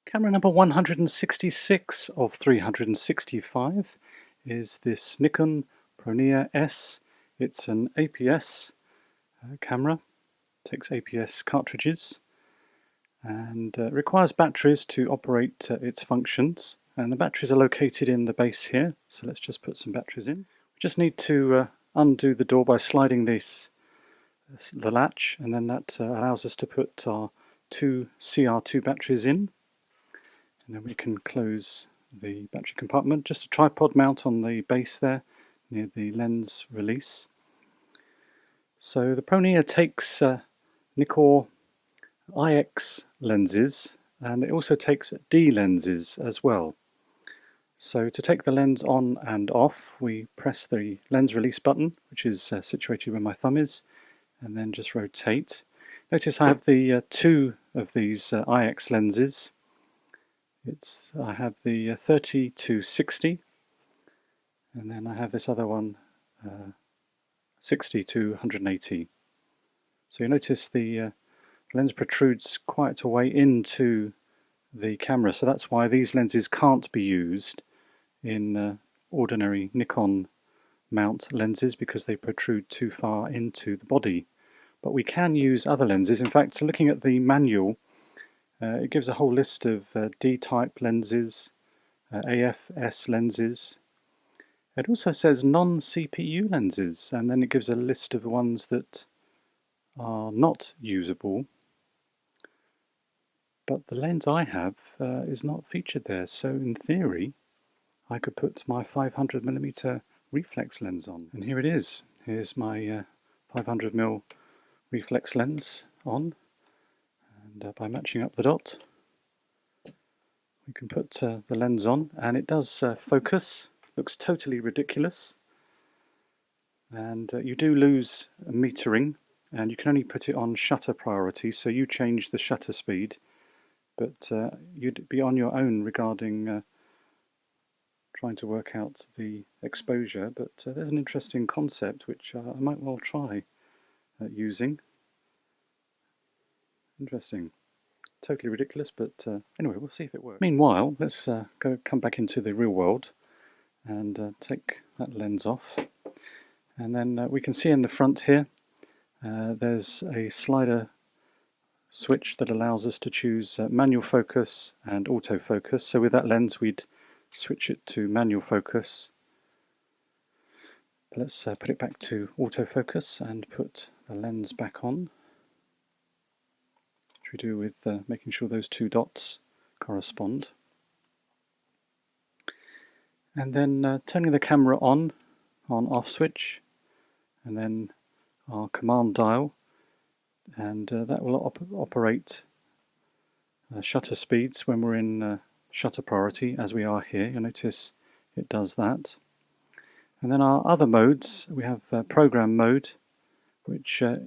Camera number 166 of 365 is this Nikon Pronea S. It's an APS camera, takes APS cartridges and requires batteries to operate its functions. And the batteries are located in the base here, so let's just put some batteries in. We just need to undo the door by sliding the latch, and then that allows us to put our two CR2 batteries in. And then we can close the battery compartment. Just a tripod mount on the base there near the lens release. So the Pronea takes Nikon IX lenses, and it also takes D lenses as well. So to take the lens on and off, we press the lens release button, which is situated where my thumb is, and then just rotate. Notice I have the two of these IX lenses. I have the 30 to 60, and then I have this other one 60 to 180. So you notice the lens protrudes quite a way into the camera, so that's why these lenses can't be used in ordinary Nikon mount lenses, because they protrude too far into the body. But we can use other lenses. In fact, looking at the manual, it gives a whole list of D-type lenses, AFS lenses. It also says non-CPU lenses, and then it gives a list of ones that are not usable. But the lens I have is not featured there, so in theory I could put my 500mm reflex lens on. And here it is. Here's my 500mm reflex lens on. And by matching up the dot, we can put the lens on, and it does focus. Looks totally ridiculous. And you do lose metering, and you can only put it on shutter priority, so you change the shutter speed, but you'd be on your own regarding trying to work out the exposure. But there's an interesting concept which I might well try using. Interesting. Totally ridiculous, but anyway, we'll see if it works. Meanwhile, let's come back into the real world and take that lens off. And then we can see in the front here there's a slider switch that allows us to choose manual focus and autofocus. So with that lens we'd switch it to manual focus. Let's put it back to autofocus and put the lens back on, which we do with making sure those two dots correspond. And then turning the camera on off switch, and then our command dial, and that will operate shutter speeds when we're in shutter priority, as we are here. You'll notice it does that. And then our other modes, we have program mode, which I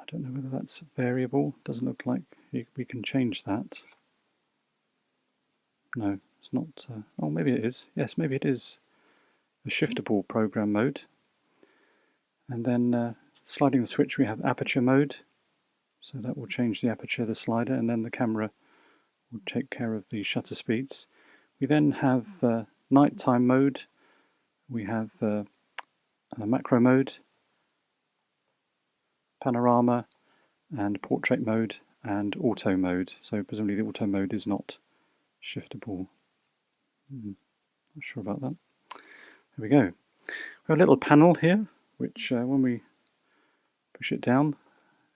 don't know whether that's variable. Doesn't look like we can change that. No, it's not. Oh, maybe it is. Yes, maybe it is a shiftable program mode. And then sliding the switch, we have aperture mode, so that will change the aperture of the slider, and then the camera will take care of the shutter speeds. We then have nighttime mode, we have macro mode, panorama, and portrait mode, and auto mode. So presumably the auto mode is not shiftable. Not sure about that. There we go. We have a little panel here, which when we push it down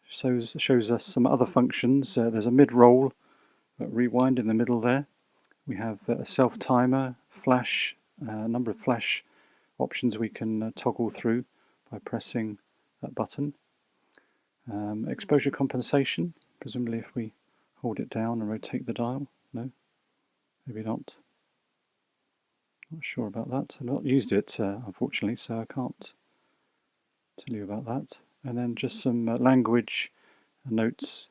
shows us some other functions. There's a mid-roll rewind in the middle there. We have a self-timer, flash, a number of flash options we can toggle through by pressing that button. Exposure compensation, presumably if we hold it down and rotate the dial. No, maybe not. Not sure about that. I've not used it unfortunately, so I can't tell you about that. And then just some language notes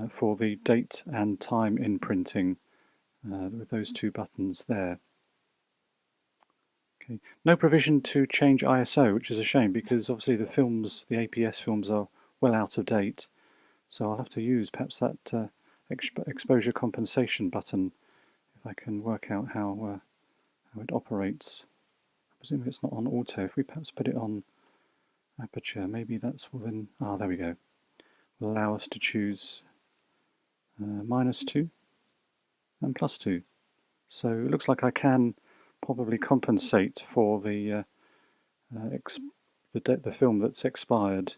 for the date and time imprinting with those two buttons there. Okay. No provision to change ISO, which is a shame, because obviously the films, the APS films, are well out of date. So I'll have to use perhaps that exposure compensation button, if I can work out how it operates. I presume it's not on auto. If we perhaps put it on aperture, maybe that's within, there we go. Will allow us to choose -2 and +2. So it looks like I can probably compensate for the film that's expired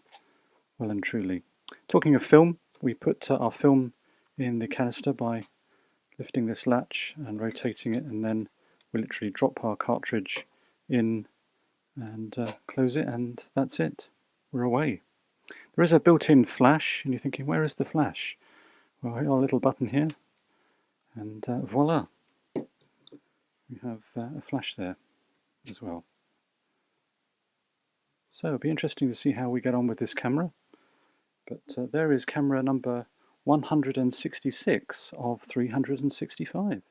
well and truly. Talking of film, we put our film in the canister by lifting this latch and rotating it, and then we literally drop our cartridge in and close it, and that's it. We're away. There is a built-in flash, and you're thinking, where is the flash? Well, our little button here, and voila, we have a flash there as well. So it'll be interesting to see how we get on with this camera. But there is camera number 166 of 365.